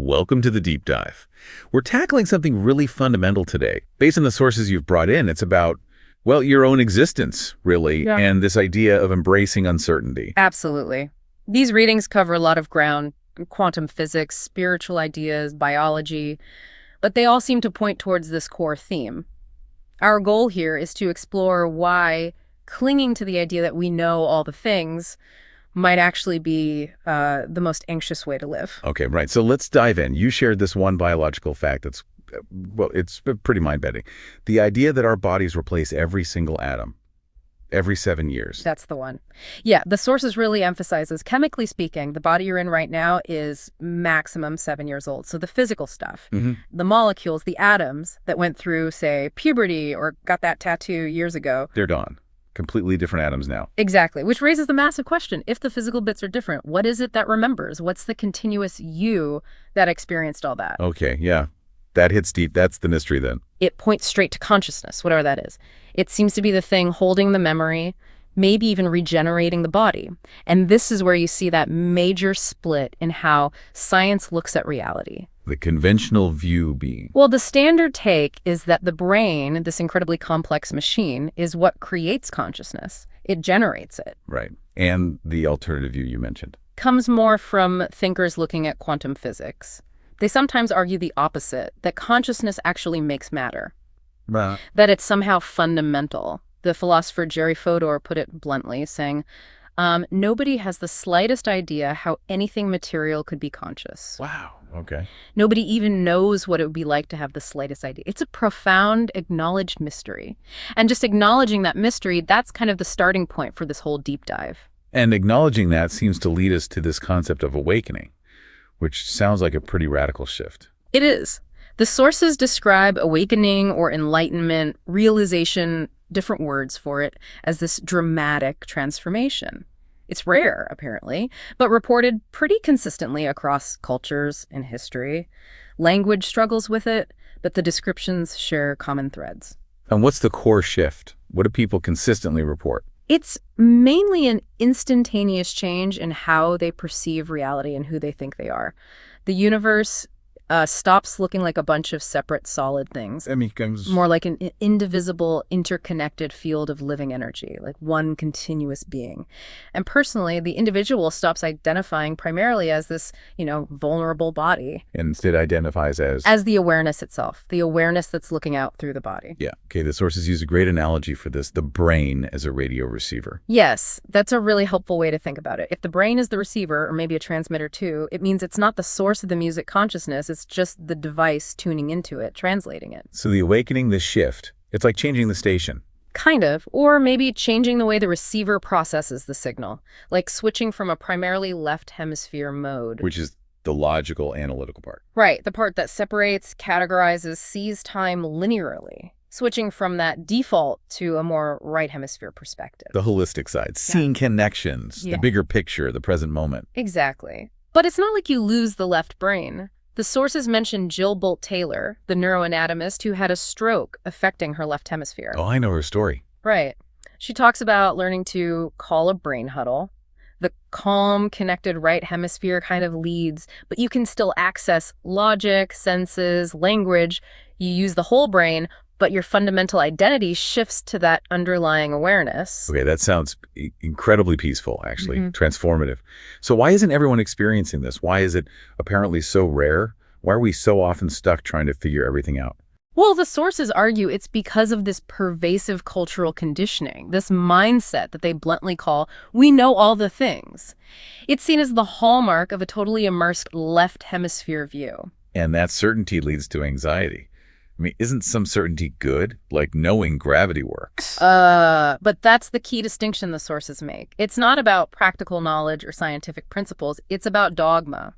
Welcome to the deep dive. We're tackling something really fundamental today. Based on the sources you've brought in, it's about, well, your own existence, really, Yeah. and this idea of embracing uncertainty. Absolutely. These readings cover a lot of ground: quantum physics, spiritual ideas, biology, but they all seem to point towards this core theme. Our goal here is to explore why clinging to the idea that we know all the things might actually be the most anxious way to live. Okay, right. So let's dive in. You shared this one biological fact that's, well, it's pretty mind-bending. The idea that our bodies replace every single atom every 7 years. That's the one. Yeah, the sources really emphasizes, chemically speaking, the body you're in right now is maximum 7 years old. So the physical stuff, the molecules, the atoms that went through, say, puberty or got that tattoo years ago. They're gone. Completely different atoms now. Exactly, which raises the massive question. If the physical bits are different, what is it that remembers? What's the continuous you that experienced all that? Okay, yeah. That hits deep. That's the mystery then. It points straight to consciousness, whatever that is. It seems to be the thing holding the memory, maybe even regenerating the body. And this is where you see that major split in how science looks at reality. The conventional view being. Well, the standard take is that the brain, this incredibly complex machine, is what creates consciousness. It generates it. Right. And the alternative view you mentioned. Comes more from thinkers looking at quantum physics. They sometimes argue the opposite, that consciousness actually makes matter, that it's somehow fundamental. The philosopher Jerry Fodor put it bluntly, saying, nobody has the slightest idea how anything material could be conscious. Wow. Okay. Nobody even knows what it would be like to have the slightest idea. It's a profound, acknowledged mystery. And just acknowledging that mystery, that's kind of the starting point for this whole deep dive. And acknowledging that seems to lead us to this concept of awakening, which sounds like a pretty radical shift. It is. The sources describe awakening or enlightenment, realization, different words for it, as this dramatic transformation. It's rare, apparently, but reported pretty consistently across cultures and history. Language struggles with it, but the descriptions share common threads. And what's the core shift? What do people consistently report? It's mainly an instantaneous change in how they perceive reality and who they think they are. The universe stops looking like a bunch of separate solid things. More like an indivisible, interconnected field of living energy, like one continuous being. And personally, the individual stops identifying primarily as this, vulnerable body. And instead identifies as? As the awareness itself, the awareness that's looking out through the body. Yeah. Okay, the sources use a great analogy for this, the brain as a radio receiver. Yes, that's a really helpful way to think about it. If the brain is the receiver, or maybe a transmitter too, it means it's not the source of the music consciousness, it's just the device tuning into it, translating it. So the awakening, the shift, it's like changing the station. Kind of. Or maybe changing the way the receiver processes the signal, like switching from a primarily left hemisphere mode. Which is the logical, analytical part. Right, the part that separates, categorizes, sees time linearly. Switching from that default to a more right hemisphere perspective. The holistic side, seeing connections, the bigger picture, the present moment. Exactly. But it's not like you lose the left brain. The sources mention Jill Bolt Taylor, the neuroanatomist who had a stroke affecting her left hemisphere. Oh, I know her story. Right. She talks about learning to call a brain huddle. The calm, connected right hemisphere kind of leads, but you can still access logic, senses, language. You use the whole brain, but your fundamental identity shifts to that underlying awareness. Okay, that sounds incredibly peaceful, actually, transformative. So why isn't everyone experiencing this? Why is it apparently so rare? Why are we so often stuck trying to figure everything out? Well, the sources argue it's because of this pervasive cultural conditioning, this mindset that they bluntly call, we know all the things. It's seen as the hallmark of a totally immersed left hemisphere view. And that certainty leads to anxiety. I mean, isn't some certainty good? Like knowing gravity works. But that's the key distinction the sources make. It's not about practical knowledge or scientific principles. It's about dogma,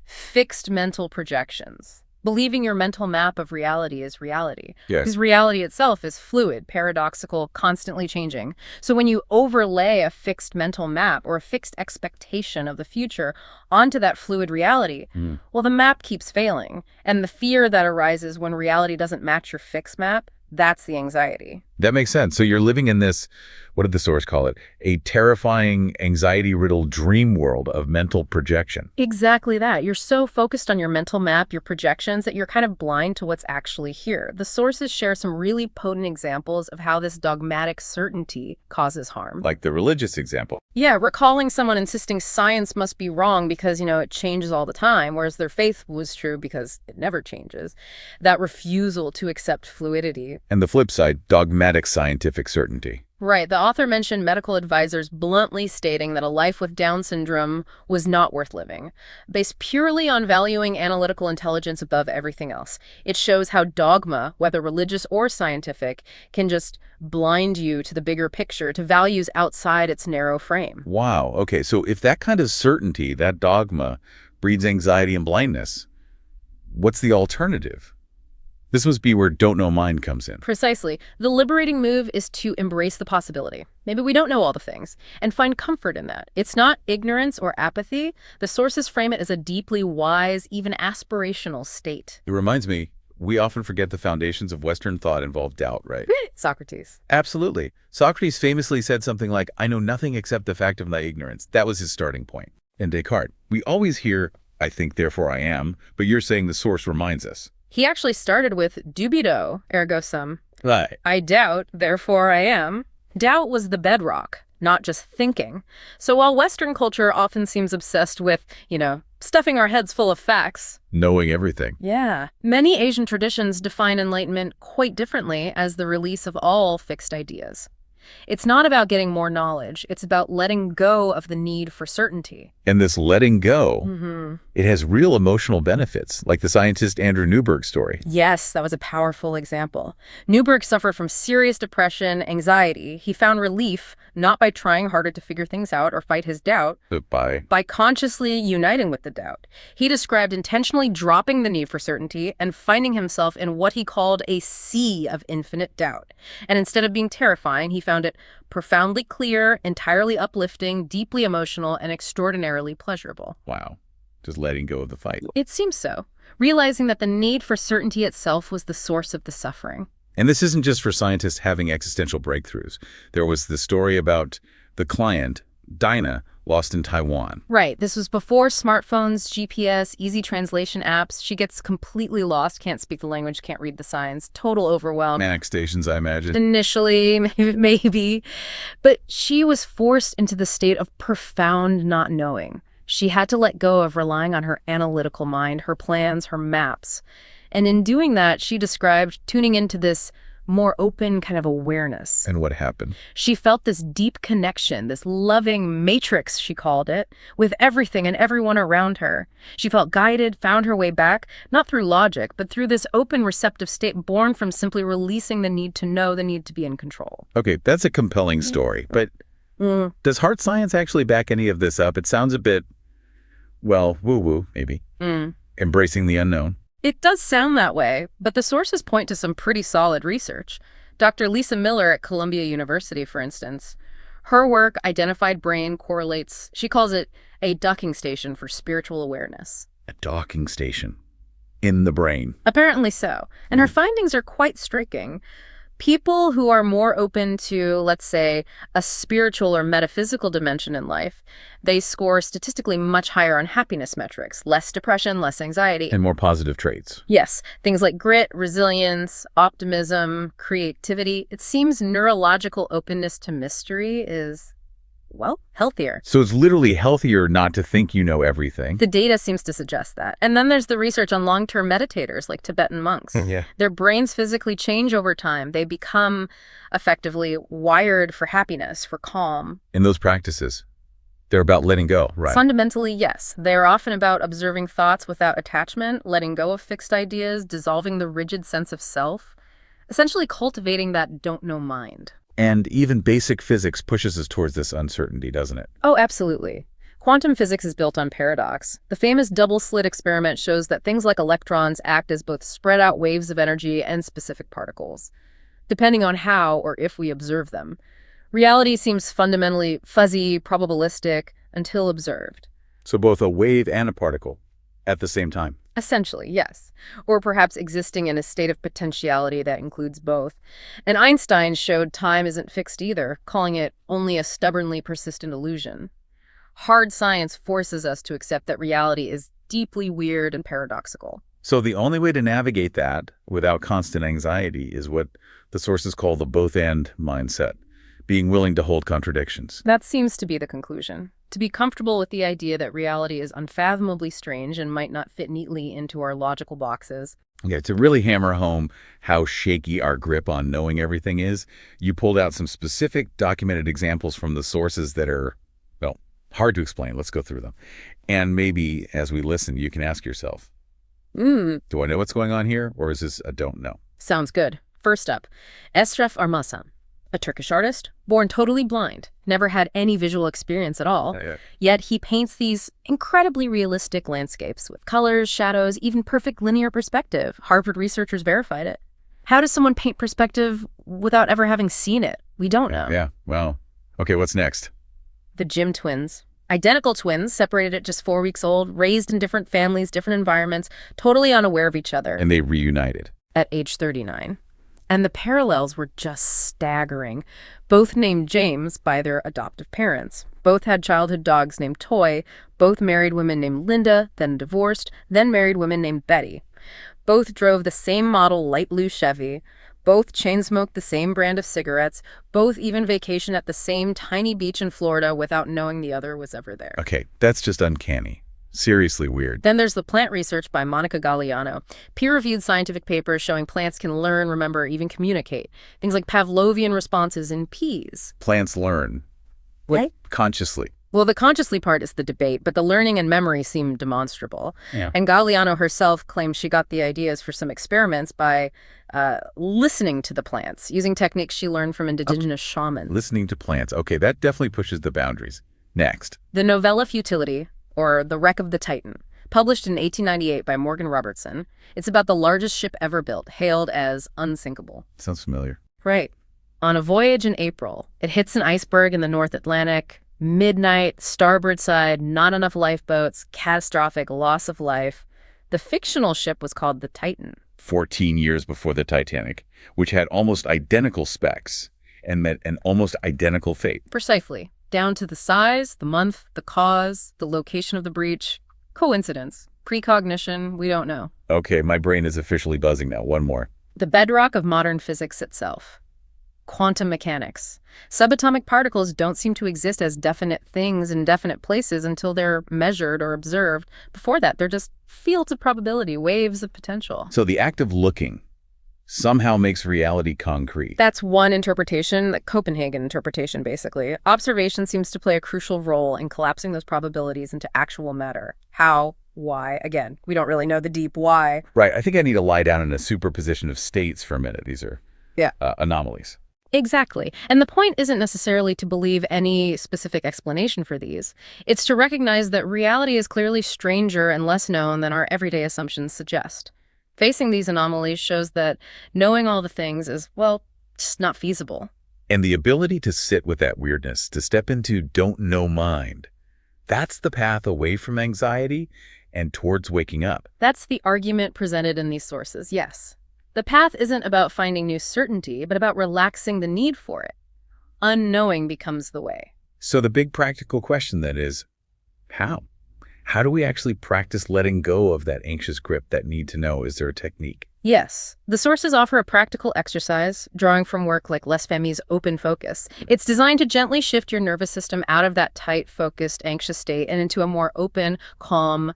fixed mental projections. Believing your mental map of reality is reality. Yes. Because reality itself is fluid, paradoxical, constantly changing. So when you overlay a fixed mental map or a fixed expectation of the future onto that fluid reality, well, the map keeps failing. And the fear that arises when reality doesn't match your fixed map, that's the anxiety. That makes sense. So you're living in this, what did the source call it? A terrifying, anxiety-riddled dream world of mental projection. Exactly that. You're so focused on your mental map, your projections, that you're kind of blind to what's actually here. The sources share some really potent examples of how this dogmatic certainty causes harm. Like the religious example. Yeah, recalling someone insisting science must be wrong because, it changes all the time, whereas their faith was true because it never changes. That refusal to accept fluidity. And the flip side, dogmatic scientific certainty. Right. The author mentioned medical advisors bluntly stating that a life with Down syndrome was not worth living, based purely on valuing analytical intelligence above everything else. It shows how dogma, whether religious or scientific, can just blind you to the bigger picture, to values outside its narrow frame. Wow. Okay, so if that kind of certainty, that dogma, breeds anxiety and blindness, what's the alternative? This must be where don't know mind comes in. Precisely. The liberating move is to embrace the possibility. Maybe we don't know all the things, and find comfort in that. It's not ignorance or apathy. The sources frame it as a deeply wise, even aspirational state. It reminds me, we often forget the foundations of Western thought involve doubt, right? Socrates. Absolutely. Socrates famously said something like, I know nothing except the fact of thy ignorance. That was his starting point. And Descartes, we always hear, I think, therefore I am, but you're saying the source reminds us. He actually started with dubito, ergo sum. Right. I doubt, therefore I am. Doubt was the bedrock, not just thinking. So while Western culture often seems obsessed with, stuffing our heads full of facts. Knowing everything. Yeah. Many Asian traditions define enlightenment quite differently as the release of all fixed ideas. It's not about getting more knowledge. It's about letting go of the need for certainty. And this letting go, it has real emotional benefits, like the scientist Andrew Newberg's story. Yes, that was a powerful example. Newberg suffered from serious depression, anxiety. He found relief not by trying harder to figure things out or fight his doubt, But by consciously uniting with the doubt. He described intentionally dropping the need for certainty and finding himself in what he called a sea of infinite doubt. And instead of being terrifying, he found it profoundly clear, entirely uplifting, deeply emotional, and extraordinarily pleasurable. Wow, just letting go of the fight. It seems so. Realizing that the need for certainty itself was the source of the suffering. And this isn't just for scientists having existential breakthroughs. There was the story about the client, Dinah, lost in Taiwan. Right. This was before smartphones, GPS, easy translation apps. She gets completely lost, can't speak the language, can't read the signs, total overwhelm. Manic stations, I imagine. Initially, maybe. But she was forced into the state of profound not knowing. She had to let go of relying on her analytical mind, her plans, her maps. And in doing that, she described tuning into this more open kind of awareness. And what happened? She felt this deep connection, this loving matrix, she called it, with everything and everyone around her. She felt guided, found her way back, not through logic, but through this open, receptive state born from simply releasing the need to know, the need to be in control. Okay, that's a compelling story, but does hard science actually back any of this up? It sounds a bit, well, woo-woo, maybe. Embracing the unknown. It does sound that way, but the sources point to some pretty solid research. Dr. Lisa Miller at Columbia University, for instance. Her work, Identified Brain, correlates, she calls it a docking station for spiritual awareness. A docking station in the brain. Apparently so. And her findings are quite striking. People who are more open to, let's say, a spiritual or metaphysical dimension in life, they score statistically much higher on happiness metrics, less depression, less anxiety. And more positive traits. Yes, things like grit, resilience, optimism, creativity. It seems neurological openness to mystery is, well, healthier. So it's literally healthier not to think you know everything. The data seems to suggest that. And then there's the research on long-term meditators like Tibetan monks. Yeah. Their brains physically change over time. They become effectively wired for happiness, for calm. In those practices, they're about letting go, right? Fundamentally, yes. They're often about observing thoughts without attachment, letting go of fixed ideas, dissolving the rigid sense of self, essentially cultivating that don't-know mind. And even basic physics pushes us towards this uncertainty, doesn't it? Oh, absolutely. Quantum physics is built on paradox. The famous double-slit experiment shows that things like electrons act as both spread-out waves of energy and specific particles, depending on how or if we observe them. Reality seems fundamentally fuzzy, probabilistic, until observed. So both a wave and a particle at the same time. Essentially, yes. Or perhaps existing in a state of potentiality that includes both. And Einstein showed time isn't fixed either, calling it only a stubbornly persistent illusion. Hard science forces us to accept that reality is deeply weird and paradoxical. So the only way to navigate that without constant anxiety is what the sources call the both-and mindset, being willing to hold contradictions. That seems to be the conclusion. To be comfortable with the idea that reality is unfathomably strange and might not fit neatly into our logical boxes. Yeah, to really hammer home how shaky our grip on knowing everything is, you pulled out some specific documented examples from the sources that are, well, hard to explain. Let's go through them. And maybe as we listen, you can ask yourself, do I know what's going on here, or is this a don't know? Sounds good. First up, Esref Armasan, a Turkish artist, born totally blind, never had any visual experience at all, yet he paints these incredibly realistic landscapes with colors, shadows, even perfect linear perspective. Harvard researchers verified it. How does someone paint perspective without ever having seen it? We don't know. Yeah, well, okay, what's next? The Jim twins. Identical twins, separated at just 4 weeks old, raised in different families, different environments, totally unaware of each other. And they reunited. At age 39. And the parallels were just staggering. Both named James by their adoptive parents. Both had childhood dogs named Toy. Both married women named Linda, then divorced, then married women named Betty. Both drove the same model light blue Chevy. Both chain-smoked the same brand of cigarettes. Both even vacationed at the same tiny beach in Florida without knowing the other was ever there. Okay, that's just uncanny. Seriously weird. Then there's the plant research by Monica Galliano. Peer-reviewed scientific papers showing plants can learn, remember, even communicate. Things like Pavlovian responses in peas. Plants learn. Right? Consciously. Well, the consciously part is the debate, but the learning and memory seem demonstrable. Yeah. And Galliano herself claims she got the ideas for some experiments by listening to the plants, using techniques she learned from indigenous shamans. Listening to plants. Okay, that definitely pushes the boundaries. Next. The novella Futility, or The Wreck of the Titan, published in 1898 by Morgan Robertson. It's about the largest ship ever built, hailed as unsinkable. Sounds familiar. Right. On a voyage in April, it hits an iceberg in the North Atlantic. Midnight, starboard side, not enough lifeboats, catastrophic loss of life. The fictional ship was called the Titan. 14 years before the Titanic, which had almost identical specs and met an almost identical fate. Precisely. Down to the size, the month, the cause, the location of the breach. Coincidence. Precognition, we don't know. Okay, my brain is officially buzzing now. One more. The bedrock of modern physics itself. Quantum mechanics. Subatomic particles don't seem to exist as definite things in definite places until they're measured or observed. Before that, they're just fields of probability, waves of potential. So the act of looking somehow makes reality concrete. That's one interpretation, the Copenhagen interpretation, basically. Observation seems to play a crucial role in collapsing those probabilities into actual matter. How? Why? Again, we don't really know the deep why. Right. I think I need to lie down in a superposition of states for a minute. These are anomalies. Exactly. And the point isn't necessarily to believe any specific explanation for these. It's to recognize that reality is clearly stranger and less known than our everyday assumptions suggest. Facing these anomalies shows that knowing all the things is, well, just not feasible. And the ability to sit with that weirdness, to step into don't know mind, that's the path away from anxiety and towards waking up. That's the argument presented in these sources, yes. The path isn't about finding new certainty, but about relaxing the need for it. Unknowing becomes the way. So the big practical question then is, how? How do we actually practice letting go of that anxious grip, that need to know? Is there a technique? Yes. The sources offer a practical exercise, drawing from work like Les Fami's Open Focus. It's designed to gently shift your nervous system out of that tight, focused, anxious state and into a more open, calm,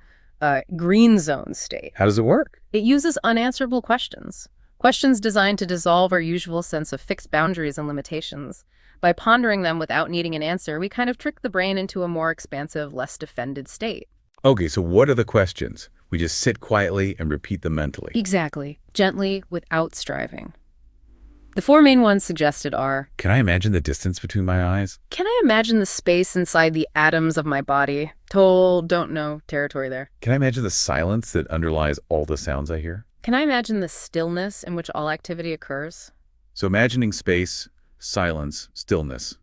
green zone state. How does it work? It uses unanswerable questions. Questions designed to dissolve our usual sense of fixed boundaries and limitations. By pondering them without needing an answer, we kind of trick the brain into a more expansive, less defended state. Okay, so what are the questions? We just sit quietly and repeat them mentally. Exactly. Gently, without striving. The 4 main ones suggested are: Can I imagine the distance between my eyes? Can I imagine the space inside the atoms of my body? Total don't know territory there. Can I imagine the silence that underlies all the sounds I hear? Can I imagine the stillness in which all activity occurs? So imagining space, silence, stillness,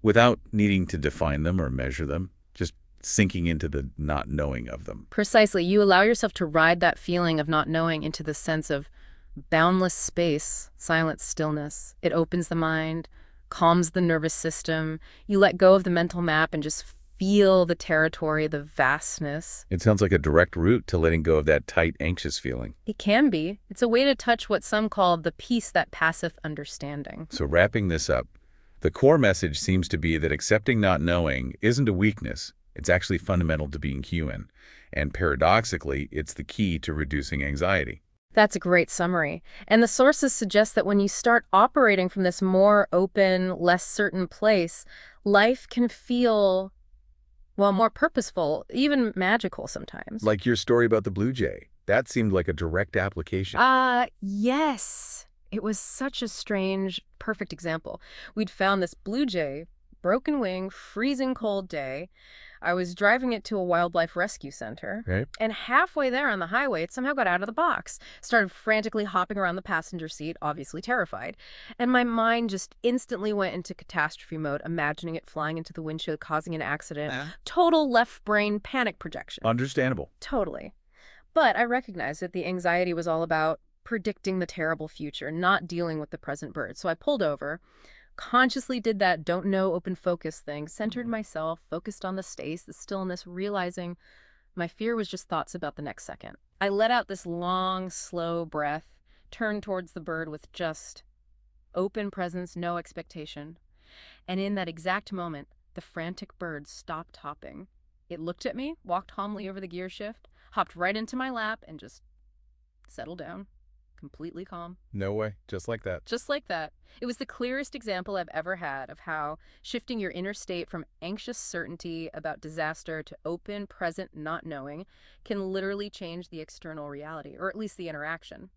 without needing to define them or measure them, just sinking into the not knowing of them. Precisely. You allow yourself to ride that feeling of not knowing into the sense of boundless space, silent stillness. It opens the mind, calms the nervous system. You let go of the mental map and just feel the territory, the vastness. It sounds like a direct route to letting go of that tight, anxious feeling. It can be. It's a way to touch what some call the peace that passeth understanding. So wrapping this up, the core message seems to be that accepting not knowing isn't a weakness. It's actually fundamental to being human. And paradoxically, it's the key to reducing anxiety. That's a great summary. And the sources suggest that when you start operating from this more open, less certain place, life can feel, well, more purposeful, even magical sometimes. Like your story about the blue jay. That seemed like a direct application. Yes. It was such a strange, perfect example. We'd found this blue jay, broken wing, freezing cold day. I was driving it to a wildlife rescue center. Right. And halfway there on the highway, it somehow got out of the box, started frantically hopping around the passenger seat, obviously terrified. And my mind just instantly went into catastrophe mode, imagining it flying into the windshield, causing an accident. Total left brain panic projection. Understandable. Totally. But I recognized that the anxiety was all about predicting the terrible future, not dealing with the present bird. So I pulled over, consciously did that don't know, open focus thing, centered myself, focused on the space, the stillness, realizing my fear was just thoughts about the next second. I let out this long, slow breath, turned towards the bird with just open presence, no expectation. And in that exact moment, the frantic bird stopped hopping. It looked at me, walked calmly over the gear shift, hopped right into my lap, and just settled down, completely calm. No way. Just like that. Just like that. It was the clearest example I've ever had of how shifting your inner state from anxious certainty about disaster to open, present, not knowing can literally change the external reality, or at least the interaction.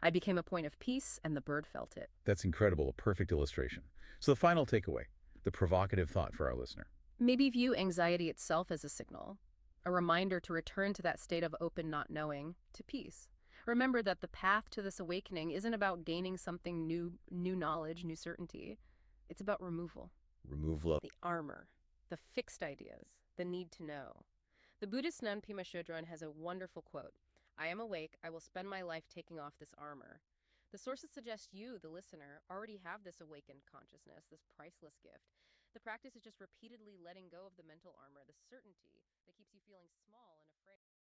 I became a point of peace, and the bird felt it. That's incredible. A perfect illustration. So the final takeaway, the provocative thought for our listener. Maybe view anxiety itself as a signal, a reminder to return to that state of open not knowing, to peace. Remember that the path to this awakening isn't about gaining something new knowledge, new certainty. It's about removal. Removal of The armor, the fixed ideas, the need to know. The Buddhist nun Pema Chodron has a wonderful quote, "I am awake, I will spend my life taking off this armor." The sources suggest you, the listener, already have this awakened consciousness, this priceless gift. The practice is just repeatedly letting go of the mental armor, the certainty that keeps you feeling small and afraid.